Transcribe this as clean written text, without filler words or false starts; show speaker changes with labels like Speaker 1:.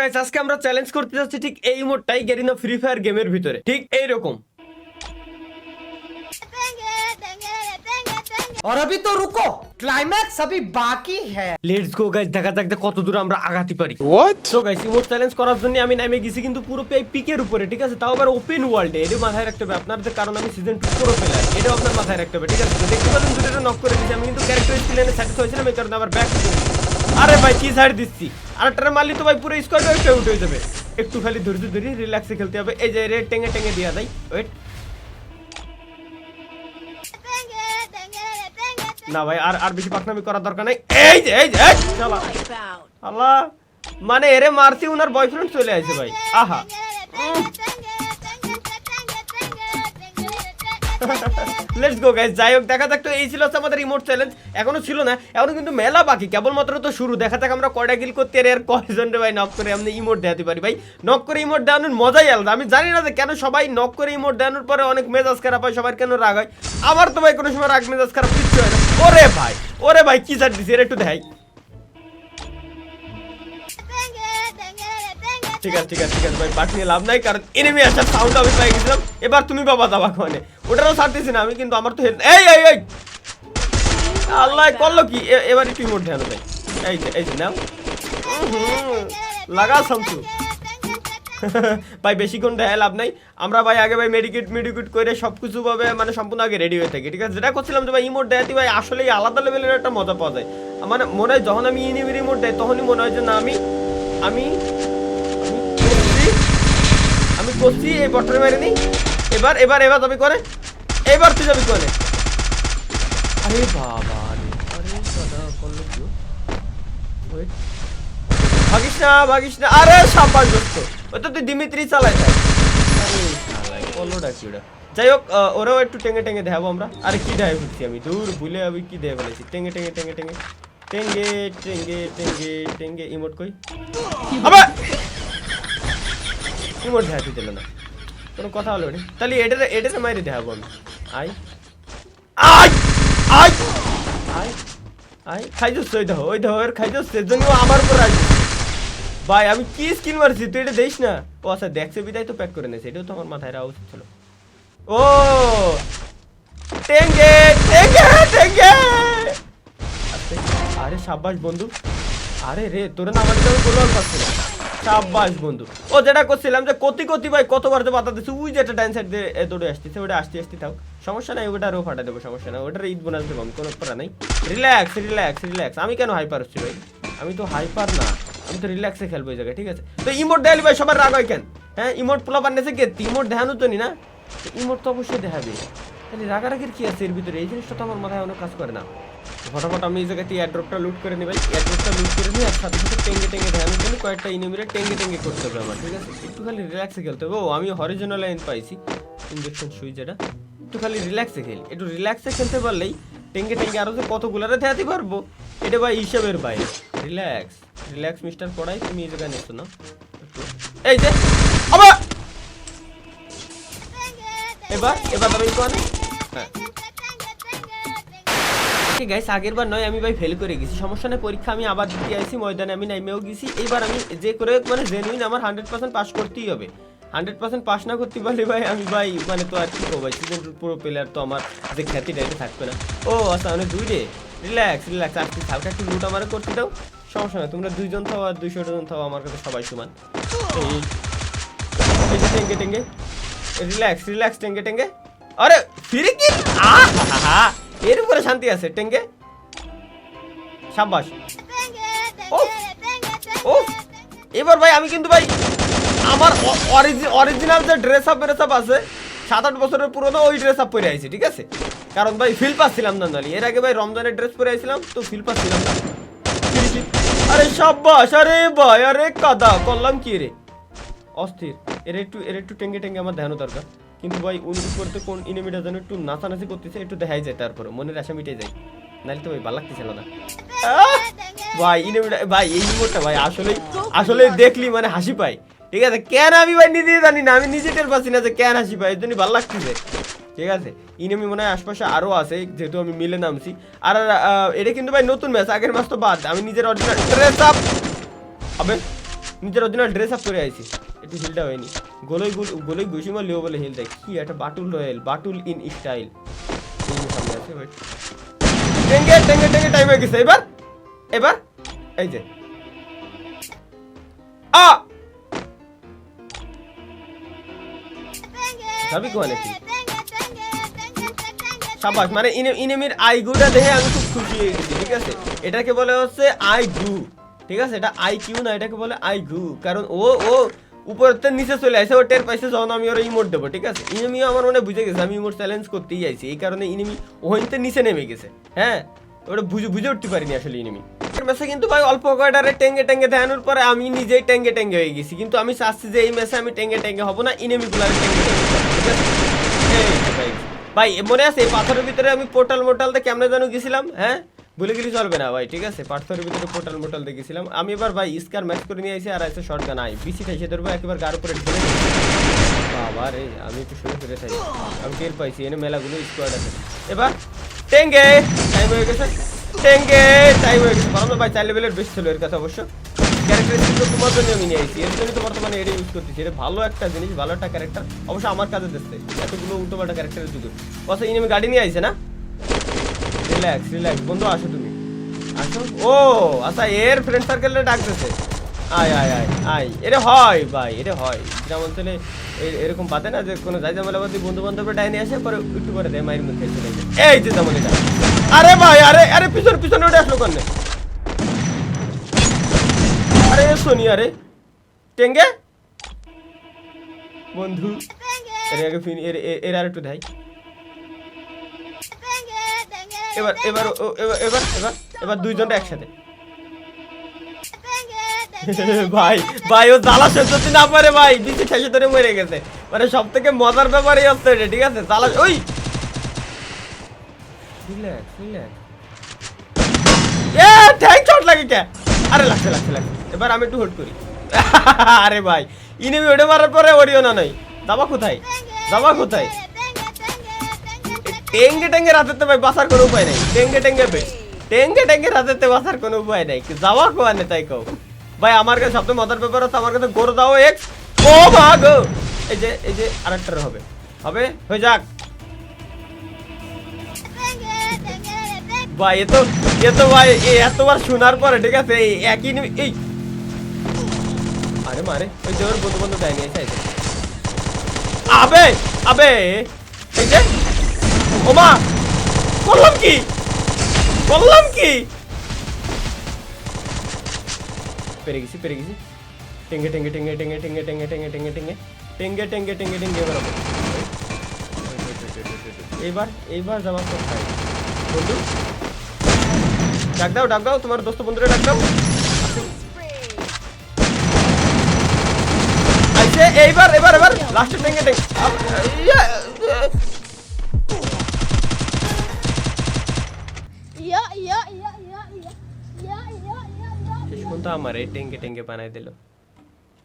Speaker 1: Guys আজকে আমরা challenge করতে যাচ্ছি ঠিক এই মোডটাই গেরিনা ফ্রি ফায়ার গেমের ভিতরে ঠিক এইরকম।
Speaker 2: और अभी तो रुको क्लाइमैक्स अभी बाकी है।
Speaker 1: লেটস গো গাইস, দেখা যাক যে কত দূর আমরা আগাতে পারি।
Speaker 3: What?
Speaker 1: So guys emote challenge করার জন্য আমি নামে গেছি কিন্তু পুরো পিকের উপরে, ঠিক আছে, তাও আবার ওপেন ওয়ার্ল্ডে। এটা মাথায় রাখতে হবে আপনার, যে কারণ আমি সিজন 2 পুরো প্লেয়ার, এটাও আপনার মাথায় রাখতে হবে, ঠিক আছে। তো দেখতে পাচ্ছেন দুটোটা নক করে দিয়েছি আমি, কিন্তু ক্যারেক্টার স্কিলেনে স্যাটিসফাই হয়েছিলাম, এই কারণে আবার ব্যাক করে দিয়েছি। আরে ভাই কি সাইড দিচ্ছি, আরেকটা মারলি তো ভাই পুরো স্কোয়াড একটা উঠে যাবে। একটু খালি ধৈর্য ধরে রিল্যাক্সে খেলতে হবে। এই যে রেড টেঙে টেঙে দিয়া দেয়, ওয়েট না ভাই, আর বেশি পাকনামি করার দরকার নাই। এই যে শালা আল্লাহ, মানে এরে মারছি উনার বয়ফ্রেন্ড চলে আসে ভাই। আহা লেটস গো গাইস, যাই হোক দেখা যাক। তো এই ছিল আমাদের ইমোট চ্যালেঞ্জ, এখনো ছিল না, এখনো কিন্তু মেলা বাকি, কেবলমাত্র তো শুরু। দেখা যাক আমরা কয়টা কিল করতে আর কয়জন রে ভাই নক করে আমরা ইমোট দেখাতে পারি। ভাই নক করে ইমোট দেওয়ানোর মজাই আলাদা। আমি জানি না যে কেন সবাই নক করে ইমোট দেওয়ানোর পরে অনেক মেজাজ খারাপ হয়, সবার কেন রাগ হয়। আমার তো ভাই কোনো সময় রাগ মেজাজ খারাপ কিচ্ছু হয় না। ওরে ভাই কি চাট দিছে, এর একটু দেখাই। ঠিক আছে ভাই, পাঠ নিয়ে লাভ নাই, কারণ এনিমি আসার সাউন্ড আমি পাই গেছিলাম। এবার তুমি বাবা দাবা খাওয়ানে ওটারও ছাড়তেছি না আমি, কিন্তু আমার তো এই আল্লাহ করলো কি। এবার একটু ইমোট ধ্যান দেয়। এই যে নাও লাগা সামসু ভাই, বেশিক্ষণ দেখায় লাভ নাই। আমরা ভাই আগে ভাই মেডিকেট করে সবকিছু ভাবে মানে সম্পূর্ণ আগে রেডি হয়ে থাকি, ঠিক আছে। যেটা করছিলাম যে ভাই ইমোট দেখাতে ভাই আসলেই আলাদা লেভেলের একটা মজা পাওয়া যায়। মানে মনে হয় যখন আমি এনিমির ইমোট দেয় তখনই মনে হয় যে না আমি করছি এই বটরে মেরে নি। এবার যাবি করে, এবার তুই যাবি করে। আরে বাবা আরে দাদা করলো কি, ভাগিস না আরে সাবাস দোস্ত, ওই তো তুই দিমিত্রি চালাই থাক। আরে শালা কলটা কি ওটা। যাই হোক ওরাও একটু টেঙে দেখাবো আমরা। আরে কি দেখাই বুঝছি আমি, দূর ভুলে আমি কি দেখে বলেছি। টেঙে ইমোট কই আবার ইমোট দেখাতে দিল না, কোনো কথা হলো না। তাহলে এটাতে মাইরে দেখাবো আমি। আই খাইজস, ওই দেখো এর খাইজস, সেজন্য আমার উপর আসবে ভাই। আমি কি স্কিল মারছি তুই এটা দেখিস না। ও আচ্ছা দেখছে বিদায় তো প্যাক করে নিয়েছে, এটাও তো আমার মাথায় রাখা উচিত ছিল। ও টেঙ্গে আরে সাব্বাস বন্ধু, আরে রে তোরা না আমার কাছে গোলাম পাচ্ছিল। সাব্বাস বন্ধু, ও যেটা করছিলাম যে কতি ভাই কতবার যে বাতা দিচ্ছে, ওই যেটা ডাইন সাইড দিয়ে দৌড়ে আসতেছে, ওটা আসতে থাক, সমস্যা নাই, ওটা আরও ফাটা দেবো, সমস্যা নাই, ওটার ঈদ বোনাস দেবো আমি, কোনো প্যারা নাই। রিল্যাক্স। আমি কেন হাইপার হচ্ছি ভাই, আমি তো হাইপার না, আমি তো রিল্যাক্সে খেলবো এই জায়গায়, ঠিক আছে। তো ইমোট দেখালি ভাই সবার রাগ হয় কেন? হ্যাঁ ইমোট পোলা বানিয়েছে কে, ইমোট দেখানো তো নি না, ইমোট তো অবশ্যই দেখাবে। তাহলে রাগারাগির কি আছে এর ভিতরে, এই জিনিসটা তো আমার মাথায় অনেক কাজ করে না। ফটাফট আমি এই জায়গাতে এয়ারড্রপটা লুট করে নিই ভাই, এয়ারড্রপটা লুট করে নিই, আর সাথে টেঙ্গে দেখানোর জন্য কয়েকটা ইনিমিরে টেঙ্গে করতে হবে আমার, ঠিক আছে। একটু খালি রিল্যাক্সে খেলতে হবে। ও আমি হরিজনাল লাইন পাইছি, ইনজেকশন সুই যেটা, একটু খালি রিল্যাক্সে খেলি, একটু রিল্যাক্সে খেলতে পারলেই টেঙ্গে আরও যে কতগুলারে দেখাতে পারবো এটা ভাই হিসাবের বাইরে। রিল্যাক্স মিস্টার পড়াই, তুমি এই জায়গায় নিচ্ছ না। এই যে আবার এবার আমি কোয়ানে হ্যাঁ গাইস, আগের বার নয় আমি ভাই ফেল করে গেছি, সমস্যা নেই, পরীক্ষা আমি আবার দিতে আইছি, ময়দানে আমি নাইমেও গেছি। এইবার আমি যে করে মানে জেনুইন আমার 100% পাস করতেই হবে। 100% পাস না করতে পারলে ভাই আমি ভাই মানে তো আর কি করবো ভাই, সিজন পুরো প্লেয়ার তো আমার যে খ্যাতিটা এটা থাকবে না। ও আচ্ছা মানে দুই রে, রিল্যাক্স আসতে হালকা একটু লুট আমার করতে দাও, সমস্যা নয়। তোমরা 2 জন থাও আর 200 জন থাও, আমার কাছে সবাই সমান। এই যে টেঙ্গে রিল্যাক্স টেঙ্গে আরে ফিরে কি এর উপরে শান্তি আছে। টেঙ্গে সাব্বাস। ও এবার ভাই আমি কিন্তু ভাই আমার অরিজিনাল যে ড্রেস আপ আছে 7-8 বছরের পুরনো, ওই ড্রেস আপ পরে আইছি, ঠিক আছে। কারণ ভাই ফিল পাচ্ছিলাম না, নালি এর আগে ভাই রমজানের ড্রেস পরে আইছিলাম তো ফিল পাচ্ছিলাম না। আরে সাব্বাস, আরে ভাই আরে কাদা করলাম কি রে, অস্থির। এর একটু টেঙ্গে আমার ধ্যানও দরকার, কিন্তু ভাই উনি করতে কোন ইনিমিটা যেন একটু নাচানাচি করতেছে, একটু দেখাই যায়, তারপরে মনের আশা মিটে যায়, নাহলে তো ভাই ভালো লাগতেছিল না ভাই। ইনিমিটা ভাই এই ইমোটটা ভাই আসলে দেখলি মানে হাসি পাই, ঠিক আছে। কেন আমি ভাই নিজেই জানি না, আমি নিজে টের পাচ্ছি না যে কেন হাসি পাই, এর জন্য ভালো লাগতেছে, ঠিক আছে। ইনিমি মনে হয় আশপাশে আরও আছে, যেহেতু আমি মিলে নামছি। আর এটা কিন্তু ভাই নতুন ম্যাচ, আগের ম্যাচ তো বাদ। আমি নিজের অরিজিনাল ড্রেস আপ হবে নিজের অরিজিনাল ড্রেস আপ করে আইছি, একটু হিলটা হয়নি। গোলই ঘুষি মারলেও বলে হিল দেয়, কি একটা Batul royal, Batul in style. সামনে আছে, ওয়েট। টেঙ্গে টেঙ্গে টেঙ্গে টাইম হয়ে গেছে, এবার এবার এই যে যাবি কোয়ানে তুই? সাবাস, মানে ইনেমির আইগুটা দেখে আমি খুব খুশি হয়ে গেছি, ঠিক আছে। এটাকে বলে হচ্ছে আই গু, ঠিক আছে, এটা আই কিউ না, এটাকে বলে আই গু, কারণ ও উপরের নিচে চলে আসে, ও টের পাইছে যখন আমি ওর ইমোট দেবো, ঠিক আছে। ইনেমিও আমার মনে বুঝে গেছে আমি ইমোট চ্যালেঞ্জ করতেই আইছি, এই কারণে ইনেমি ওইতে নিচে নেমে গেছে। হ্যাঁ, ওটা বুঝে উঠতে পারিনি আসলে ইনেমি ম্যাচে, কিন্তু ভাই অল্প কয়টারে টেঙ্গে টেঙ্গে দেখানোর পরে আমি নিজেই টেঙ্গে টেঙ্গে হয়ে গেছি। কিন্তু আমি চাচ্ছি যে এই ম্যাচে আমি টেঙ্গে টেঙ্গে হবো না, ইনেমিগুলো টেঙ্গে টেঙ্গে, ঠিক আছে। ভাই মনে আছে এই পাথরের ভিতরে আমি পোর্টাল মোটালতে কেমনে যেন গেছিলাম? হ্যাঁ, ভুলে গেলে চলবে না ভাই, ঠিক আছে। পাথরের ভিতরে পোর্টাল মোটাল দেখেছিলাম আমি। এবার ভাই স্কার ম্যাচ করে নিয়ে আসি, আর আছে শটগান আই বিসি খাইছে ধরবো একেবারে গার উপরে ঢেলে। বাবা রে, আমি একটু শুনে ফিরে থাকি, আমি টের পাইছি এনে মেলাগুলো স্কোয়াড আছে। এবার টেঙ্গে টাইম হয়ে গেছে, টেঙ্গে টাইম হয়ে গেছে। বললাম না ভাই 4 লেভেলের বেশি ছিল এর কাছে, অবশ্য ক্যারেক্টার তোমার জন্য আমি নিয়ে আইছি, এর জন্য তো বর্তমানে এটা ইউজ করতেছি। এটা ভালো একটা জিনিস, ভালো একটা ক্যারেক্টার, অবশ্য আমার কাছে দিচ্ছে এতগুলো উল্টোপাল্টা ক্যারেক্টারের যুগে। বস ইনেমি গাড়ি নিয়ে আইছে না? রিল্যাক্স রিল্যাক্স বন্ধু, আসো তুমি আসো। ও আচ্ছা, এর ফ্রেন্ড সার্কেলে ডাকতেছে, আয় আয় আয় আয়। এরে হয় ভাই, এরে হয় গ্রাম অঞ্চলে এরকম পাতে না যে কোনো যাই জামালাবাদী বন্ধু বান্ধবের ডাইনে আসে পরে একটু করে দেয় মায়ের মধ্যে চলে যায়। এই যে যেমন এটা, আরে ভাই আরে আরে পিছনে পিছনে ওটা আসলো কেন? আরে সোনি, আরে টেঙ্গে বন্ধু, এর আর একটু দেয়। এবার এবার এবার এবার এবার এবার দুইজনটা একসাথে। ভাই ভাই ও জ্বালা সহ্য করতে না পারে ভাই, বিচে ঠেসে ধরে মরে গেছে। মানে সব থেকে মজার ব্যাপারই হচ্ছে এটা, ঠিক আছে। জ্বালা ওই রিল্যাক্স রিল্যাক্স, এ ট্যাঙ্ক শট লাগে কে? আরে লাগছে লাগছে লাগছে। এবার আমি একটু হোল্ড করি। আরে ভাই ইনেমি ওড়ে মারার পরে ওরিও না নয়, যাবা কোথায় যাবা কোথায়? টেঙ্গে টেঙ্গে রাতেতে ভাই বাঁচার কোনো উপায় নাই, টেঙ্গে টেঙ্গে টেঙ্গে টেঙ্গে রাতেতে বাঁচার কোনো উপায় নাই, যাওয়া কোয়ানে তাই কও ভাই। আমার কাছে সবচেয়ে মজার ব্যাপার হচ্ছে আমার কাছে গোর দাও এক্স। ও মা গো, এই যে আরেকটার হবে হবে হয়ে যাক ভাই। এ তো ভাই এতবার শোনার পরে, ঠিক আছে, এই একই এই আরে মারে ওই যে ওর বন্ধু বন্ধু দেয়নি এসে আবে আবে, এই যে ওমা বললাম কি পেরে গেছি টেঙ্গে টেঙ্গে টেঙ্গে টেঙ্গে টেঙ্গে টেঙ্গে টেঙ্গে টেঙ্গে টেঙ্গে টেঙ্গে টেঙ্গে টেঙ্গে টেঙ্গে এবার এইবার যাওয়ার কোথায় বন্ধু? ডাক দাও তোমার দোস্ত বন্ধুরা ডাক দাও। আইছে এইবার এবার এবার লাস্টে টেঙ্গে টেঙ্গে শেষ পর্যন্ত আমার এই টেঙ্গে টেঙ্গে বানাই দিল।